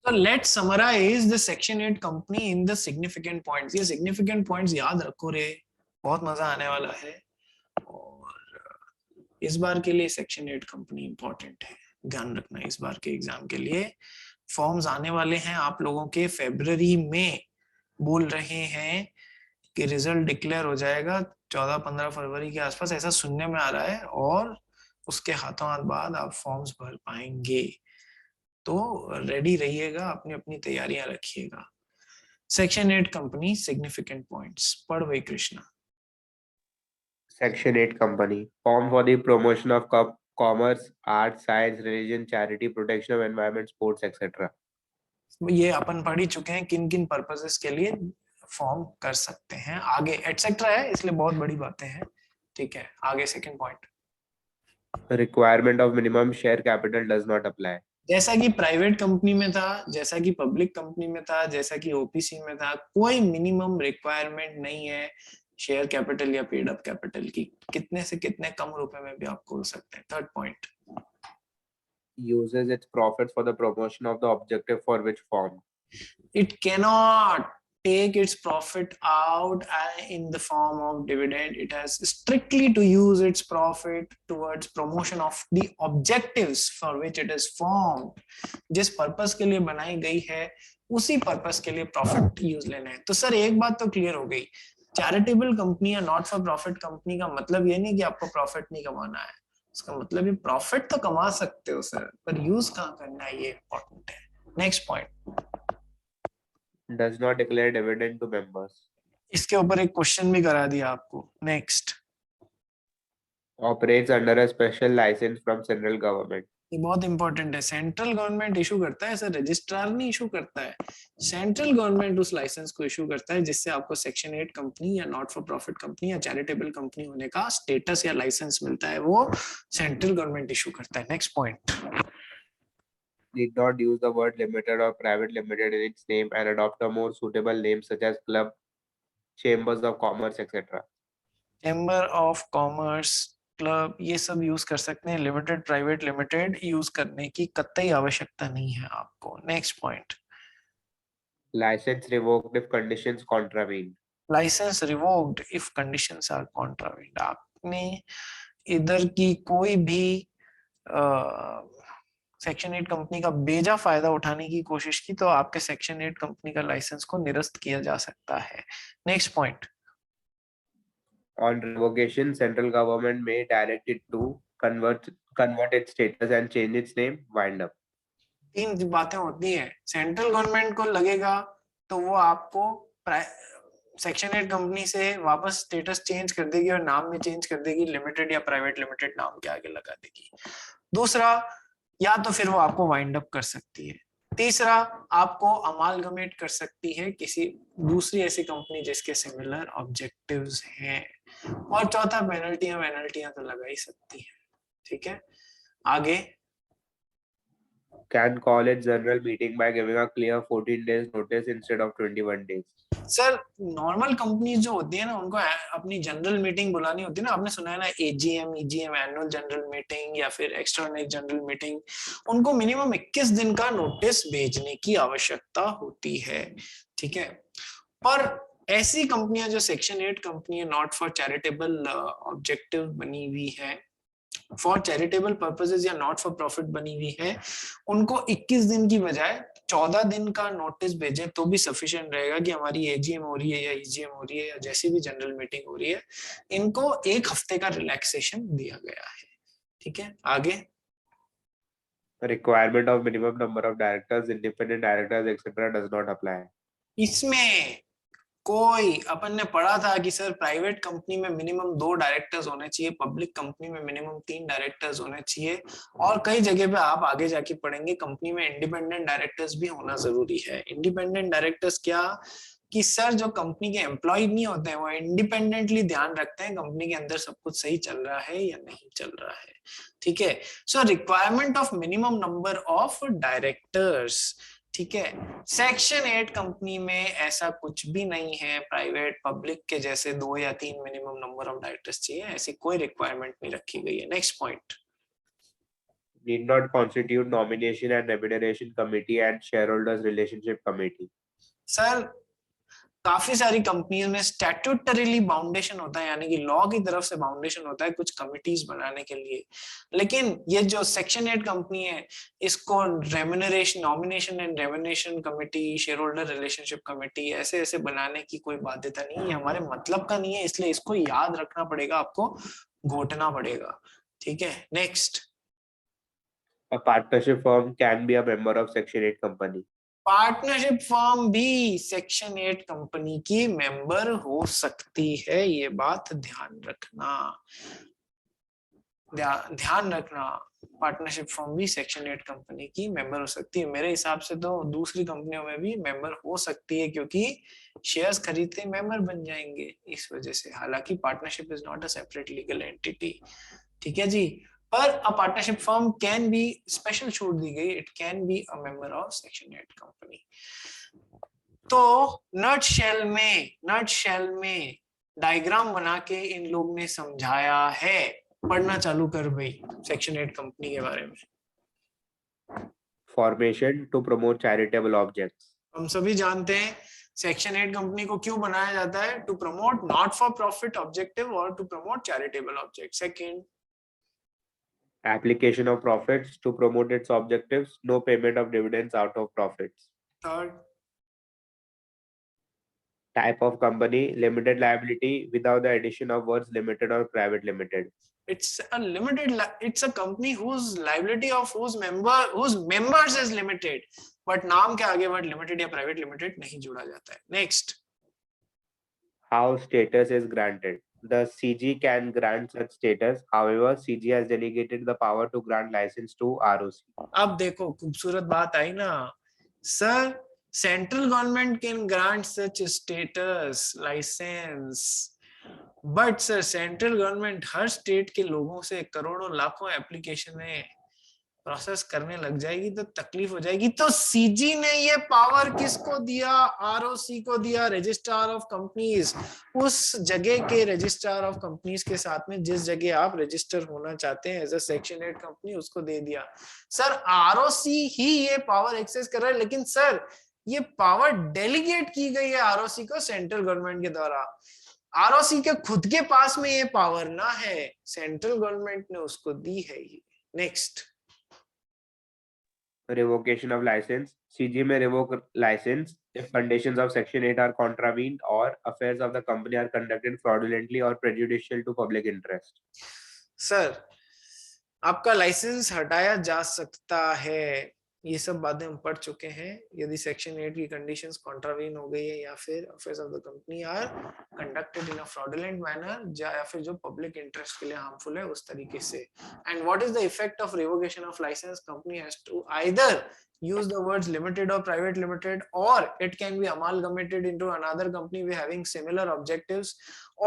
So let's summarize the Section 8 company in the significant points. ये significant points याद रखो रे, बहुत मजा आने वाला है। और इस बार के लिए Section 8 कंपनी इंपॉर्टेंट है, ध्यान रखना। इस बार के एग्जाम के लिए फॉर्म्स आने वाले हैं आप लोगों के फरवरी में। बोल रहे हैं कि रिजल्ट डिक्लेयर हो जाएगा 14-15 फरवरी के आसपास, ऐसा सुनने में आ रहा है। और उसके हाथों हाथ बाद आप फॉर्म्स भर पाएंगे, तो रेडी रहिएगा, अपनी अपनी तैयारियां रखिएगा। सेक्शन 8 कंपनी सिग्निफिकेंट पॉइंट्स पढ़ वही Krishna. Section 8 company formed for the promotion of commerce, arts, science, religion, charity, protection of environment, sports, etc. ये अपन पढ़ ही चुके हैं किन किन पर्पसेस के लिए फॉर्म कर सकते हैं। आगे एटसेट्रा है, इसलिए बहुत बड़ी बातें हैं। ठीक है, आगे second point. Requirement of minimum share capital does not apply. जैसा कि प्राइवेट कंपनी में था, जैसा कि पब्लिक कंपनी में था, जैसा कि ओपीसी में था, कोई मिनिमम रिक्वायरमेंट नहीं है शेयर कैपिटल या पेड अप कैपिटल की। कितने से कितने कम रुपए में भी आप खोल सकते हैं। Third point. Uses its profits for the promotion of the objective for which formed. It cannot take its profit out in the form of dividend. It has strictly to use its profit towards promotion of the objectives for which it is formed. जिस purpose के लिए बनाई गई है उसी purpose के लिए profit use लेना है। तो सर एक बात तो क्लियर हो गई, चैरिटेबल कंपनी या नॉट फॉर प्रॉफिट कंपनी का मतलब ये नहीं कि आपको प्रॉफिट नहीं कमाना है। उसका मतलब ये प्रॉफिट तो कमा सकते हो सर, पर यूज कहाँ करना है ये इंपॉर्टेंट है। Next point. Does not declare dividend to members. इसके ऊपर एक क्वेश्चन भी करा दिया आपको। Next. Operates under a special license from central government. ये बहुत इंपॉर्टेंट है। सेंट्रल गवर्नमेंट इशू करता है सर, रजिस्ट्रार नहीं इशू करता है। सेंट्रल गवर्नमेंट उस लाइसेंस को इशू करता है जिससे आपको सेक्शन 8 कंपनी या नॉट फॉर प्रॉफिट कंपनी या चैरिटेबल कंपनी होने का स्टेटस या लाइसेंस मिलता है, वो सेंट्रल गवर्नमेंट इशू करता है। Next point. Did not use the word limited or private limited in its name and adopt a more suitable name such as club, chambers of commerce, etc. Chamber of commerce, club, ये सब use कर सकते हैं। Limited, private limited use करने की कतई आवश्यकता नहीं है आपको। Next point. License revoked if conditions contravene. Licence revoked if conditions are contravene. आपने इधर की कोई भी सेक्शन 8 कंपनी का बेजा फायदा उठाने की कोशिश की तो आपके सेक्शन 8 कंपनी का लाइसेंस को निरस्त किया जा सकता है। Next point. On revocation, central government may direct it to convert its status and change its name. Wind up. तीन बातें होती हैं। सेंट्रल गवर्नमेंट को लगेगा तो वो आपको सेक्शन 8 कंपनी से वापस स्टेटस चेंज कर देगी और नाम में चेंज कर देगी, लिमिटेड या प्राइवेट लिमिटेड नाम के आगे लगा देगी। दूसरा, या तो फिर वो आपको वाइंड अप कर सकती है। तीसरा, आपको अमालगमेट कर सकती है किसी दूसरी ऐसी कंपनी जिसके सिमिलर ऑब्जेक्टिव्स हैं। और चौथा, पेनल्टियां तो लगा ही सकती है। ठीक है, आगे। Can call its general meeting by giving a clear 14 days notice instead of 21 days. Sir normal companies जो होती है ना, उनको अपनी जनरल मीटिंग बुलानी होती है ना। आपने सुना है ना, AGM, EGM, annual general meeting या फिर एक्सट्राऑर्डिनरी जनरल मीटिंग, उनको मिनिमम 21 दिन का नोटिस भेजने की आवश्यकता होती है। ठीक है, पर ऐसी कंपनियां जो section 8 company not for charitable objective बनी हुई है, फॉर चैरिटेबल पर्पसेस या नॉट फॉर प्रॉफिट बनी हुई है, उनको 21 दिन की बजाय 14 दिन का नोटिस भेजें तो भी सफिशिएंट रहेगा कि हमारी एजीएम हो रही है या ईजीएम हो रही है या जैसी भी जनरल मीटिंग हो रही है, इनको एक हफ्ते का रिलैक्सेशन दिया गया है। ठीक है, आगे। Requirement of minimum number of directors, independent directors, etc. does not apply. इसमें कोई, अपन ने पढ़ा था कि सर प्राइवेट कंपनी में मिनिमम 2 डायरेक्टर्स होने चाहिए, पब्लिक कंपनी में मिनिमम 3 डायरेक्टर्स होने चाहिए, और कई जगह पे आप आगे जाके पढ़ेंगे कंपनी में इंडिपेंडेंट डायरेक्टर्स भी होना जरूरी है। इंडिपेंडेंट डायरेक्टर्स क्या, कि सर जो कंपनी के एम्प्लॉय नहीं होते हैं वो इंडिपेंडेंटली ध्यान रखते हैं कंपनी के अंदर सब कुछ सही चल रहा है या नहीं चल रहा है। ठीक है, so requirement of minimum number of directors. ठीक है, सेक्शन 8 कंपनी में ऐसा कुछ भी नहीं है, प्राइवेट पब्लिक के जैसे 2 या 3 मिनिमम नंबर ऑफ डायरेक्टर्स चाहिए, ऐसी कोई रिक्वायरमेंट नहीं रखी गई है। Next point. need not constitute nomination and remuneration committee and shareholders relationship committee. Sir काफी सारी कंपनीज में स्टैट्यूटरीली बाउंडेशन होता है, यानी कि लॉ की तरफ से बाउंडेशन होता है कुछ कमिटीज बनाने के लिए, लेकिन ये जो सेक्शन 8 कंपनी है इसको remuneration, nomination and remuneration committee, share holder relationship committee ऐसे ऐसे बनाने की कोई बाध्यता नहीं है, हमारे मतलब का नहीं है, इसलिए इसको याद रखना पड़ेगा, आपको घोटना पड़ेगा। ठीक है, next. A partnership firm can be a member of Section 8 company. Partnership firm भी सेक्शन 8 कंपनी की मेंबर हो सकती है, ये बात ध्यान रखना, ध्यान रखना। पार्टनरशिप फर्म भी सेक्शन 8 कंपनी की मेंबर हो सकती है। मेरे हिसाब से तो दूसरी कंपनियों में भी मेंबर हो सकती है, क्योंकि शेयर्स खरीदते मेंबर बन जाएंगे इस वजह से। हालांकि partnership is not a separate legal entity. ठीक है जी, पर a partnership firm can be, special छूट दी गई, it can be a member of section 8 company. तो नट शेल में डायग्राम बना के इन लोग ने समझाया है। पढ़ना चालू कर भाई सेक्शन 8 कंपनी के बारे में। Formation to promote charitable objects. हम सभी जानते हैं सेक्शन 8 कंपनी को क्यों बनाया जाता है, to promote not for profit objective और to promote charitable object. Second, application of profits to promote its objectives, no payment of dividends out of profits. Third, Type of company, limited liability without the addition of words limited or private limited. it's a company whose liability of whose members is limited, but नाम के आगे word limited या private limited नहीं जोड़ा जाता है। Next, How status is granted. The CG can grant such status. However, CG has delegated the power to grant license to ROC. अब देखो खूबसूरत बात आई ना sir, central government can grant such status licence, but sir central government हर state के लोगों से करोड़ों लाखों एप्लीकेशनें प्रोसेस करने लग जाएगी तो तकलीफ हो जाएगी। तो सीजी ने ये पावर किसको दिया, आरओसी को दिया, रजिस्ट्रार ऑफ कंपनीज। उस जगह के रजिस्ट्रार ऑफ कंपनीज के साथ में जिस जगह आप रजिस्टर होना चाहते हैं एज अ सेक्शन 8 कंपनी, उसको दे दिया। सर आरओसी ही ये पावर एक्सेस कर रहा है, लेकिन सर ये पावर डेलीगेट की गई है आरओसी को सेंट्रल गवर्नमेंट के द्वारा। आरओसी के खुद के पास में ये पावर ना है, सेंट्रल गवर्नमेंट ने उसको दी है ये। Next, Revocation of license. CG may revoke license if conditions of Section 8 are contravened or affairs of the company are conducted fraudulently or prejudicial to public interest. Sir आपका licence हटाया जा सकता है, ये सब बातें हम पढ़ चुके हैं। यदि सेक्शन 8 की कंडीशंस कॉन्ट्रावीन हो गई है या फिर affairs of the company are conducted in a fraudulent manner, या फिर जो पब्लिक इंटरेस्ट के लिए हार्मफुल है उस तरीके से। And what is the effect of revocation of licence? Company has to either use the words limited or private limited, or it can be amalgamated into another company with having similar objectives,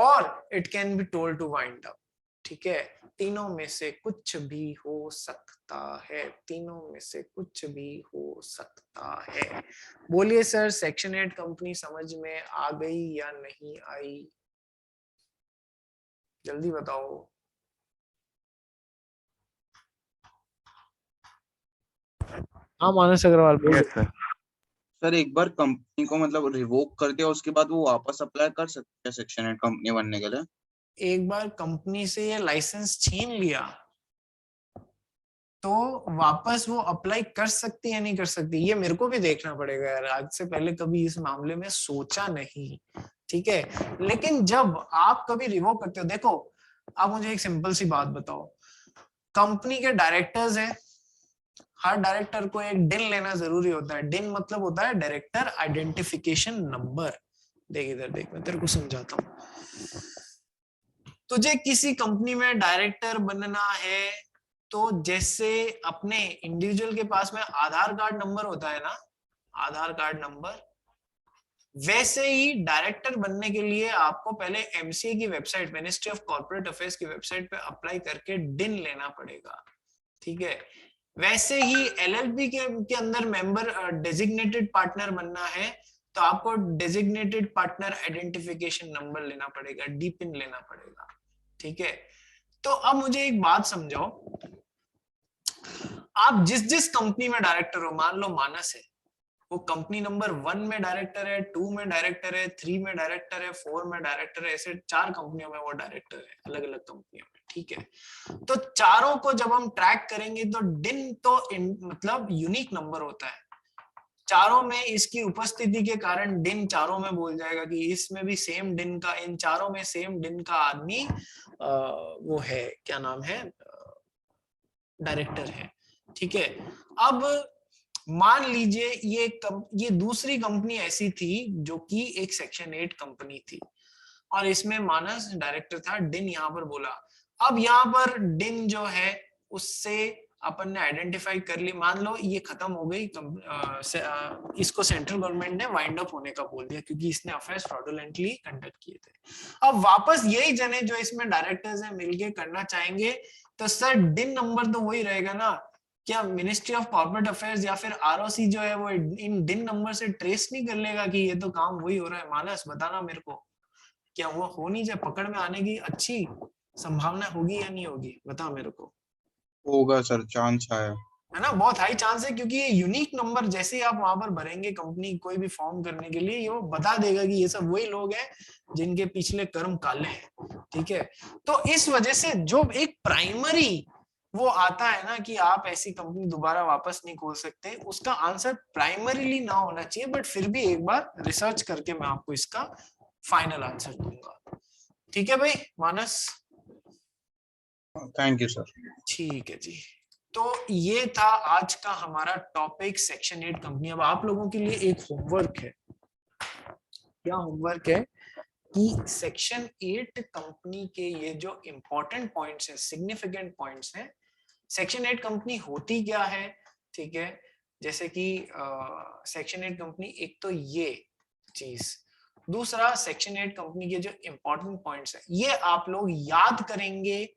or it can be told to wind up. ठीक है, तीनों में से कुछ भी हो सकता है, तीनों में से कुछ भी हो सकता है। बोलिए सर सेक्शन 8 कंपनी समझ में आ गई या नहीं आई? जल्दी बताओ। हाँ मानस अग्रवाल बोलिए। सर एक बार कंपनी को मतलब रिवोक कर दिया उसके बाद वो वापस अप्लाई कर सकते हैं सेक्शन 8 कंपनी बनने के लिए? एक बार कंपनी से ये लाइसेंस छीन लिया तो वापस वो अप्लाई कर सकती है नहीं कर सकती, ये मेरे को भी देखना पड़ेगा यार। आज से पहले कभी इस मामले में सोचा नहीं, ठीक है। लेकिन जब आप कभी रिवोक करते हो, देखो आप मुझे एक सिंपल सी बात बताओ, कंपनी के डायरेक्टर्स हैं, हर डायरेक्टर को एक डिन लेना जरूरी होता है। डिन मतलब होता है डायरेक्टर आइडेंटिफिकेशन नंबर। देख इधर देख, मैं तेरे को समझाता हूँ। तुझे किसी कंपनी में डायरेक्टर बनना है तो जैसे अपने इंडिविजुअल के पास में आधार कार्ड नंबर होता है ना, आधार कार्ड नंबर, वैसे ही डायरेक्टर बनने के लिए आपको पहले एमसीए की website, ministry of corporate affairs की वेबसाइट पे अप्लाई करके डिन लेना पड़ेगा, ठीक है। वैसे ही एलएलपी के अंदर मेंबर डेजिग्नेटेड पार्टनर बनना है तो आपको डेजिग्नेटेड पार्टनर आइडेंटिफिकेशन नंबर लेना पड़ेगा, डीपिन लेना पड़ेगा, ठीक है। तो अब मुझे एक बात समझाओ, आप जिस जिस कंपनी में डायरेक्टर हो, मान लो मानस है, वो कंपनी नंबर 1 में डायरेक्टर है, 2 में डायरेक्टर है, 3 में डायरेक्टर है, 4 में डायरेक्टर है, ऐसे 4 कंपनियों में वो डायरेक्टर है, अलग अलग कंपनियों में, ठीक है। तो चारों को जब हम ट्रैक करेंगे तो डिन तो मतलब यूनिक नंबर होता है, चारों में इसकी उपस्थिति के कारण डिन चारों में बोल जाएगा कि इसमें भी सेम डिन का, इन चारों में सेम डिन का आदमी वो है, क्या नाम है, डायरेक्टर है, ठीक है। अब मान लीजिए ये दूसरी कंपनी ऐसी थी जो कि एक सेक्शन 8 कंपनी थी और इसमें मानस डायरेक्टर था, डिन यहाँ पर बोला। अब यहाँ पर डिन जो है उससे अपन ने आइडेंटिफाई कर ली, मान लो ये खत्म हो गई, इसको सेंट्रल गवर्नमेंट ने वाइंड अप होने का बोल दिया क्योंकि इसने अफेयर्स फ्रॉडुलेंटली कंडक्ट किए थे। अब वापस यही जने जो इसमें डायरेक्टर्स हैं मिलके करना चाहेंगे, तो सर डिन नंबर तो वही रहेगा ना। क्या मिनिस्ट्री ऑफ कॉर्पोरेट अफेयर्स या फिर आरओसी जो है वो इन डिन नंबर से ट्रेस नहीं कर लेगा कि ये तो काम वही हो रहा है? मानस बताना मेरे को, क्या वो हो नहीं जाए, पकड़ में आने की अच्छी संभावना होगी या नहीं होगी, बता मेरे को। होगा सर, चांस है ना, बहुत हाई चांस है, क्योंकि ये यूनिक नंबर जैसे ही आप वहां पर भरेंगे कंपनी कोई भी फॉर्म करने के लिए, ये वो बता देगा कि ये सब वही लोग हैं जिनके पिछले कर्म काले हैं, ठीक है। तो इस वजह से जो एक प्राइमरी वो आता है ना कि आप ऐसी कंपनी दोबारा वापस नहीं खोल सकते, उसका आंसर प्राइमरीली ना होना चाहिए, बट फिर भी एक बार रिसर्च करके मैं आपको इसका फाइनल आंसर दूंगा, ठीक है भाई मानस। Thank you sir. ठीक है जी, तो ये था आज का हमारा टॉपिक सेक्शन 8 कंपनी। अब आप लोगों के लिए एक होमवर्क है। क्या होमवर्क है कि सेक्शन 8 कंपनी के ये जो इंपॉर्टेंट पॉइंट्स हैं, सिग्निफिकेंट पॉइंट्स हैं, सेक्शन 8 कंपनी होती क्या है, ठीक है। जैसे कि सेक्शन 8 कंपनी, एक तो ये चीज, दूसरा सेक्शन 8 कंपनी के जो इंपॉर्टेंट पॉइंट्स हैं ये आप लोग याद करेंगे,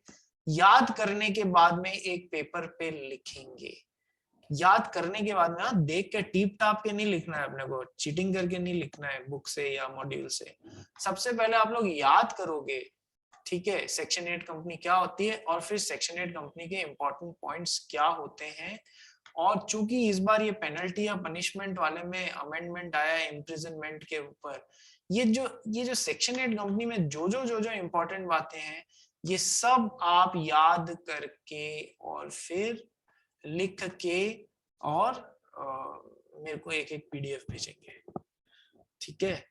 याद करने के बाद में एक पेपर पे लिखेंगे। याद करने के बाद में ना देख के टीप टाप के नहीं लिखना है, अपने को चीटिंग करके नहीं लिखना है बुक से या मॉड्यूल से। सबसे पहले आप लोग याद करोगे, ठीक है, सेक्शन 8 कंपनी क्या होती है और फिर सेक्शन 8 कंपनी के इंपॉर्टेंट पॉइंट्स क्या होते हैं। और चूंकि इस बार ये पेनल्टी या पनिशमेंट वाले में अमेंडमेंट आया है इम्प्रिजनमेंट के ऊपर, ये जो सेक्शन 8 कंपनी में जो इंपॉर्टेंट बातें हैं ये सब आप याद करके और फिर लिख के और मेरे को एक एक पीडीएफ भेजेंगे, ठीक है।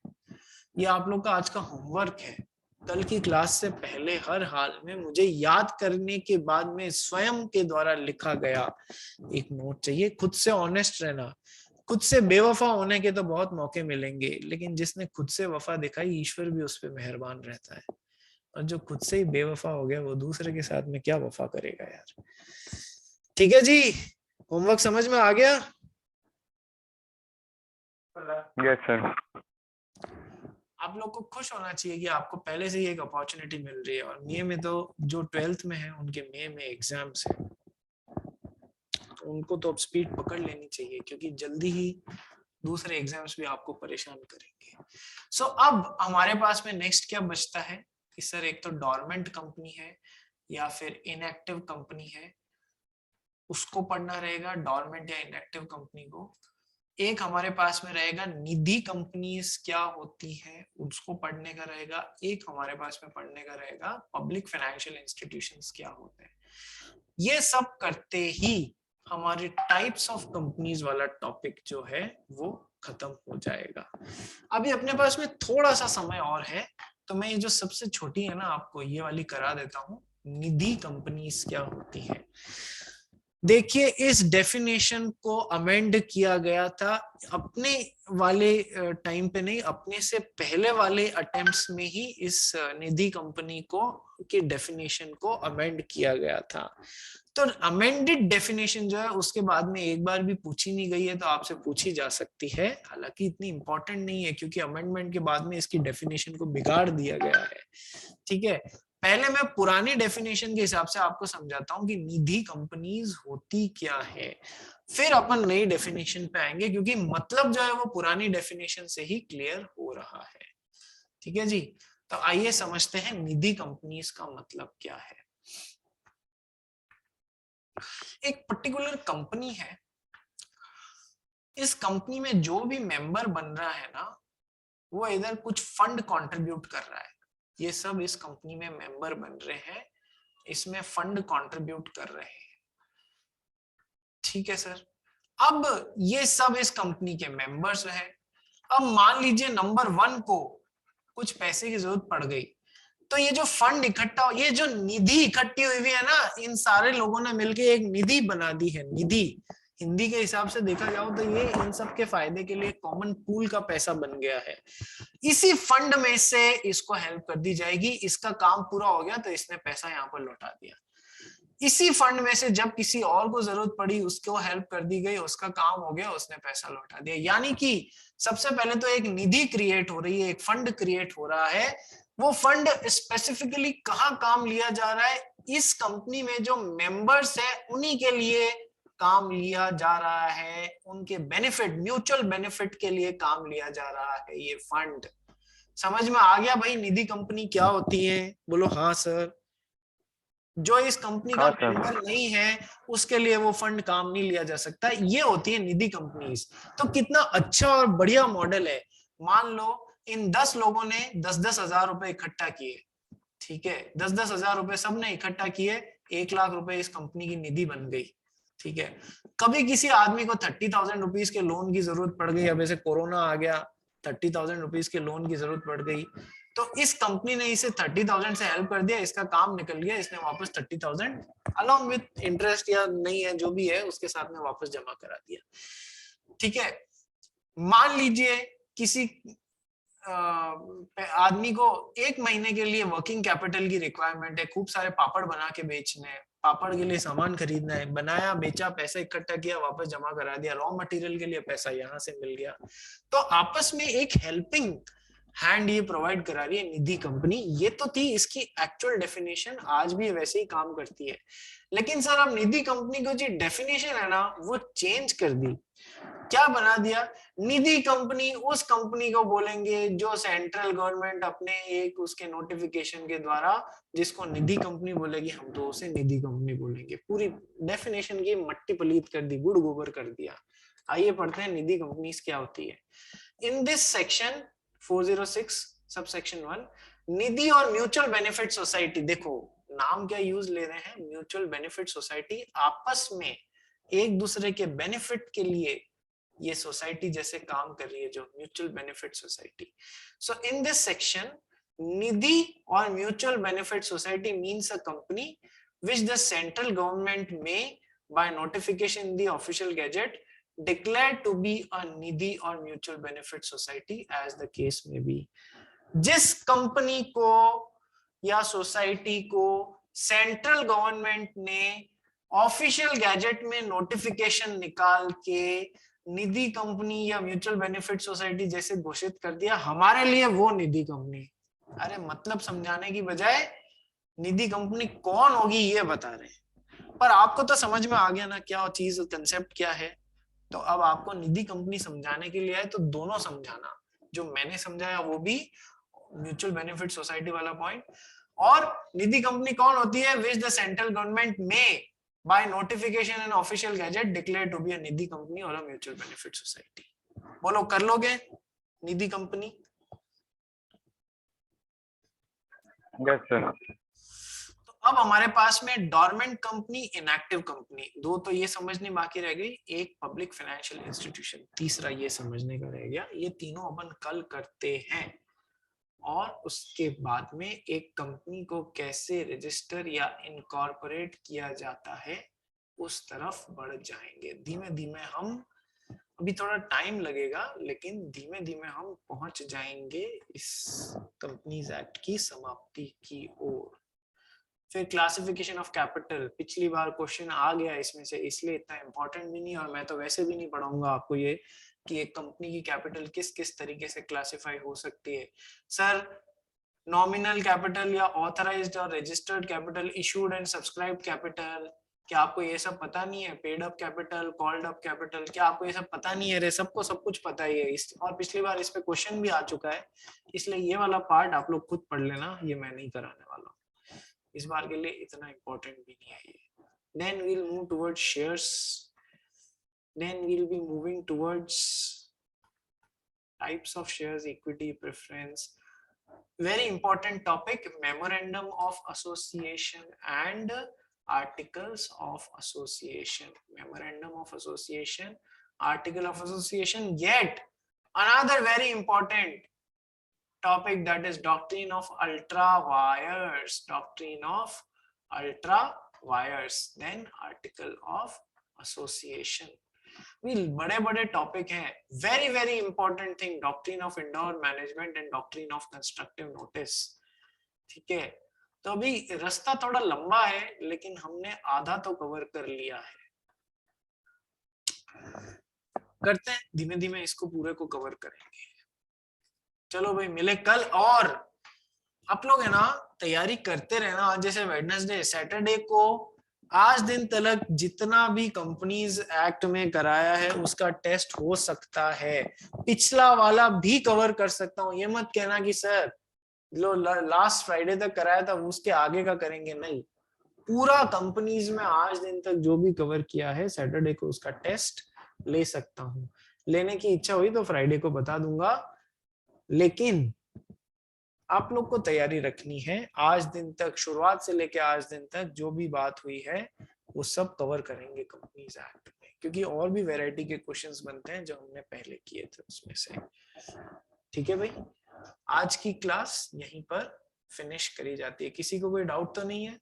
ये आप लोग का आज का होमवर्क है। कल की क्लास से पहले हर हाल में मुझे याद करने के बाद में स्वयं के द्वारा लिखा गया एक नोट चाहिए। खुद से ऑनेस्ट रहना, खुद से बेवफा होने के तो बहुत मौके मिलेंगे, लेकिन जिसने खुद से वफा दिखाई ईश्वर भी उस पर मेहरबान रहता है, और जो खुद से ही बेवफा हो गया वो दूसरे के साथ में क्या वफा करेगा यार। ठीक है जी, होमवर्क समझ में आ गया? Yes sir. आप लोग को खुश होना चाहिए कि आपको पहले से ही एक अपॉर्चुनिटी मिल रही है, और मई में तो जो 12th में है उनके मई में एग्जाम्स है, तो उनको तो अब स्पीड पकड़ लेनी चाहिए क्योंकि जल्दी ही दूसरे एग्जाम्स भी आपको परेशान करेंगे। सो अब हमारे पास में नेक्स्ट क्या बचता है कि सर एक तो डॉर्मेंट कंपनी है या फिर इनएक्टिव कंपनी है, उसको पढ़ना रहेगा, डॉर्मेंट या इनएक्टिव कंपनी को। एक हमारे पास में रहेगा निधि कंपनीज क्या होती हैं, उसको पढ़ने का रहेगा। एक हमारे पास में पढ़ने का रहेगा पब्लिक फाइनेंशियल इंस्टीट्यूशंस क्या होते हैं। ये सब करते ही हमारे टाइप्स ऑफ कंपनीज वाला टॉपिक जो है वो खत्म हो जाएगा। अभी अपने पास में थोड़ा सा समय और है, तो मैं ये जो सबसे छोटी है ना आपको ये वाली करा देता हूँ, निधि कंपनीज क्या होती है। देखिए इस डेफिनेशन को अमेंड किया गया था अपने वाले टाइम पे नहीं, अपने से पहले वाले अटेम्प्ट्स में ही इस निधि कंपनी को की डेफिनेशन को अमेंड किया गया था। तो अमेंडेड डेफिनेशन जो है उसके बाद में एक बार भी पूछी नहीं गई है, तो आपसे पूछी जा सकती है, हालांकि इतनी इंपॉर्टेंट नहीं है क्योंकि अमेंडमेंट के बाद में इसकी डेफिनेशन को बिगाड़ दिया गया है, ठीक है। पहले मैं पुरानी डेफिनेशन के हिसाब से आपको समझाता हूं कि निधि कंपनीज होती क्या है, फिर अपन नई डेफिनेशन पे आएंगे क्योंकि मतलब जो है वो पुरानी डेफिनेशन से ही क्लियर हो रहा है, ठीक है जी। तो आइए समझते हैं निधि कंपनीज का मतलब क्या है। एक पर्टिकुलर कंपनी है, इस कंपनी में जो भी मेंबर बन रहा है ना, वो इधर कुछ फंड कंट्रीब्यूट कर रहा है। ये सब इस कंपनी में मेंबर बन रहे हैं, इसमें फंड कंट्रीब्यूट कर रहे हैं, ठीक है सर। अब ये सब इस कंपनी के मेंबर्स हैं। अब मान लीजिए नंबर 1 को कुछ पैसे की जरूरत पड़ गई, तो ये जो फंड इकट्ठा, ये जो निधि इकट्ठी हुई है ना, इन सारे लोगों ने मिलकर एक निधि बना दी है। निधि हिंदी के हिसाब से देखा जाओ तो ये इन सब के फायदे के लिए कॉमन पूल का पैसा बन गया है। इसी फंड में से इसको हेल्प कर दी जाएगी, इसका काम पूरा हो गया तो इसने पैसा यहाँ पर लौटा दिया। इसी फंड में से जब किसी और को जरूरत पड़ी, उसको हेल्प कर दी गई, उसका काम हो गया, उसने पैसा लौटा दिया। यानी कि सबसे पहले तो एक निधि क्रिएट हो रही है, एक फंड क्रिएट हो रहा है। वो फंड स्पेसिफिकली कहाँ काम लिया जा रहा है? इस कंपनी में जो मेंबर्स है उन्हीं के लिए काम लिया जा रहा है, उनके बेनिफिट, म्यूचुअल बेनिफिट के लिए काम लिया जा रहा है ये फंड। समझ में आ गया भाई निधि कंपनी क्या होती है? बोलो हाँ सर। जो इस कंपनी का मेंबर नहीं है उसके लिए वो फंड काम नहीं लिया जा सकता, ये होती है निधि कंपनीज। तो कितना अच्छा और बढ़िया मॉडल है। मान लो इन 10 लोगों ने 10-10 हजार रुपए इकट्ठा किए, ठीक है, 10-10 हजार रुपए सबने इकट्ठा किए, 1 लाख रुपए इस कंपनी की निधि बन गई, ठीक है। कभी किसी आदमी को 30,000 रुपीज के लोन की जरूरत पड़ गई, अब ऐसे कोरोना आ गया, 30,000 रुपीज के लोन की जरूरत पड़ गई, तो इस कंपनी ने इसे 30,000 से हेल्प कर दिया, इसका काम निकल गया, इसने वापस 30,000 अलॉन्ग विथ इंटरेस्ट या नहीं है जो भी है उसके साथ में वापस जमा करा दिया, ठीक है। मान लीजिए किसी आदमी को 1 महीने के लिए वर्किंग कैपिटल की रिक्वायरमेंट है, खूब सारे पापड़ बना के बेचने हैं, पापड़ के लिए सामान खरीदना है, बनाया, बेचा, पैसा इकट्ठा किया, वापस जमा करा दिया, रॉ मटेरियल के लिए पैसा यहाँ से मिल गया। तो आपस में एक हेल्पिंग हैंड ये प्रोवाइड करा रही है निधि कंपनी। ये तो थी इसकी एक्चुअल डेफिनेशन, आज भी वैसे ही काम करती है। लेकिन सर अब निधि कंपनी को जो डेफिनेशन है ना वो चेंज कर दी। क्या बना दिया? निधि कंपनी उस कंपनी को बोलेंगे जो सेंट्रल गवर्नमेंट अपने एक उसके नोटिफिकेशन के द्वारा जिसको निधि कंपनी बोलेगी, हम तो उसे निधि कंपनी बोलेंगे। पूरी डेफिनेशन की मट्टी पलीत कर दी, गुड़ गोबर कर दिया। आइए पढ़ते हैं निधि कंपनीज क्या होती है। इन दिस सेक्शन 406 सबसेक्शन 1, निधि और म्यूचुअल बेनिफिट सोसाइटी। देखो नाम क्या यूज ले रहे हैं, म्यूचुअल बेनिफिट सोसाइटी। आपस में एक दूसरे के बेनिफिट के लिए ये सोसाइटी जैसे काम कर रही है, जो mutual benefit society. So in this section, Nidhi और mutual benefit society means a company which the central government may by notification in the official gazette declare to be a nidhi or mutual benefit society as the case may be। जिस company को या society को central government ने official gazette में notification निकाल के निधि company या mutual benefit society जैसे घोषित कर दिया, हमारे लिए वो निधि कंपनी। अरे मतलब समझाने की बजाय निधि कंपनी कौन होगी ये बता रहे हैं। पर आपको तो समझ में आ गया ना क्या चीज, कंसेप्ट क्या है। तो अब आपको निधि कंपनी समझाने के लिए है तो दोनों समझाना, जो मैंने समझाया वो भी म्यूचुअल बेनिफिट सोसाइटी वाला पॉइंट, और निधि कंपनी कौन होती है, विच द सेंट्रल गवर्नमेंट में by notification and official gazette declare to be a Nidhi company और अ म्यूचुअल बेनिफिट सोसाइटी। बोलो कर लोगे निधि कंपनी? Yes sir. तो अब हमारे पास में डोरमेंट कंपनी, इनएक्टिव कंपनी, दो तो ये समझनी बाकी रह गई, एक पब्लिक फाइनेंशियल इंस्टीट्यूशन, तीसरा ये समझने का रह गया। ये तीनों अपन कल करते हैं। और उसके बाद में एक कंपनी को कैसे रजिस्टर या इनकॉर्पोरेट किया जाता है उस तरफ बढ़ जाएंगे धीमे धीमे हम। अभी थोड़ा टाइम लगेगा लेकिन धीमे धीमे हम पहुंच जाएंगे इस कंपनीज एक्ट की समाप्ति की ओर। फिर क्लासिफिकेशन ऑफ कैपिटल, पिछली बार क्वेश्चन आ गया इसमें से, इसलिए इतना इंपॉर्टेंट भी नहीं, और मैं तो वैसे भी नहीं पढ़ाऊंगा आपको ये कि एक कंपनी की कैपिटल किस किस तरीके से क्लासिफाई हो सकती है। सर नॉमिनल कैपिटल या ऑथराइज्ड और registered capital, issued and subscribed capital, क्या आपको ये सब पता नहीं है? Paid up capital, called up capital, क्या आपको ये सब पता नहीं है? रे सबको सब कुछ पता ही है और पिछली बार इस पे क्वेश्चन भी आ चुका है, इसलिए ये वाला पार्ट आप लोग खुद पढ़ लेना, ये मैं नहीं कराने वाला हूँ इस बार के लिए, इतना इंपॉर्टेंट भी नहीं है ये। then we'll move towards shares, then we'll be moving towards types of shares, equity, preference. Very important topic, memorandum of association and articles of association. Memorandum of association, article of association. Yet another very important topic, that is doctrine of ultra wires, doctrine of ultra wires, then article of association. बड़े बड़े topic हैं. Very very important thing, doctrine of indoor management and doctrine of constructive notice. ठीक है, तो अभी रास्ता थोड़ा लंबा है लेकिन हमने आधा तो कवर कर लिया है. करते हैं धीमे धीमे, इसको पूरे को कवर करेंगे. चलो भाई, मिले कल. और आप लोग है ना तैयारी करते रहना. आज जैसे वेडनेसडे, सैटरडे को आज दिन तक जितना भी कंपनीज एक्ट में कराया है उसका टेस्ट हो सकता है. पिछला वाला भी कवर कर सकता हूं. ये मत कहना कि सर लो लास्ट फ्राइडे तक कराया था उसके आगे का करेंगे. नहीं, पूरा कंपनीज में आज दिन तक जो भी कवर किया है सैटरडे को उसका टेस्ट ले सकता हूं. लेने की इच्छा हुई तो फ्राइडे को बता दूंगा, लेकिन आप लोग को तैयारी रखनी है. आज दिन तक, शुरुआत से लेके आज दिन तक जो भी बात हुई है वो सब कवर करेंगे कंपनीज एक्ट में, क्योंकि और भी वैरायटी के क्वेश्चंस बनते हैं जो हमने पहले किए थे उसमें से. ठीक है भाई, आज की क्लास यहीं पर फिनिश करी जाती है. किसी को कोई डाउट तो नहीं है?